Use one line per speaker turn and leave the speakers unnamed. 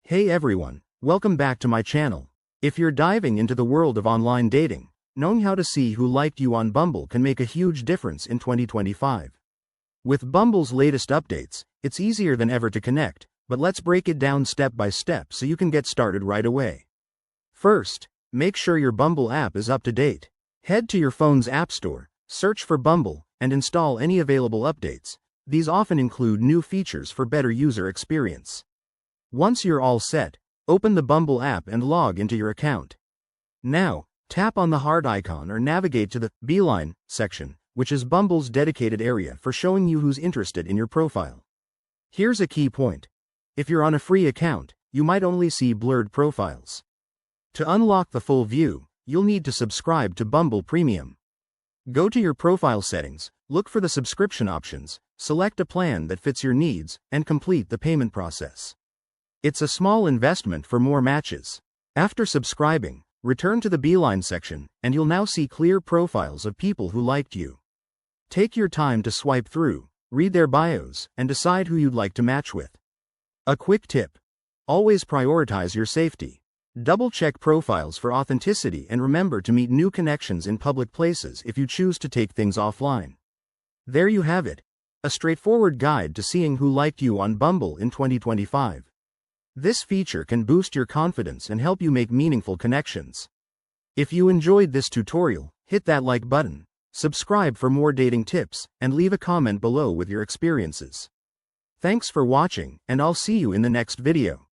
Hey everyone, welcome back to my channel. If you're diving into the world of online dating, knowing how to see who liked you on Bumble can make a huge difference in 2025. With Bumble's latest updates, it's easier than ever to connect, but let's break it down step by step so you can get started right away. First, make sure your Bumble app is up to date. Head to your phone's app store, search for Bumble, and install any available updates. These often include new features for better user experience. Once you're all set, open the Bumble app and log into your account. Now, tap on the heart icon or navigate to the Beeline section, which is Bumble's dedicated area for showing you who's interested in your profile. Here's a key point. If you're on a free account, you might only see blurred profiles. To unlock the full view, you'll need to subscribe to Bumble Premium. Go to your profile settings, look for the subscription options, select a plan that fits your needs, and complete the payment process. It's a small investment for more matches. After subscribing, return to the Beeline section, and you'll now see clear profiles of people who liked you. Take your time to swipe through, read their bios, and decide who you'd like to match with. A quick tip: always prioritize your safety. Double-check profiles for authenticity and remember to meet new connections in public places if you choose to take things offline. There you have it, a straightforward guide to seeing who liked you on Bumble in 2025. This feature can boost your confidence and help you make meaningful connections. If you enjoyed this tutorial, hit that like button, subscribe for more dating tips, and leave a comment below with your experiences. Thanks for watching, and I'll see you in the next video.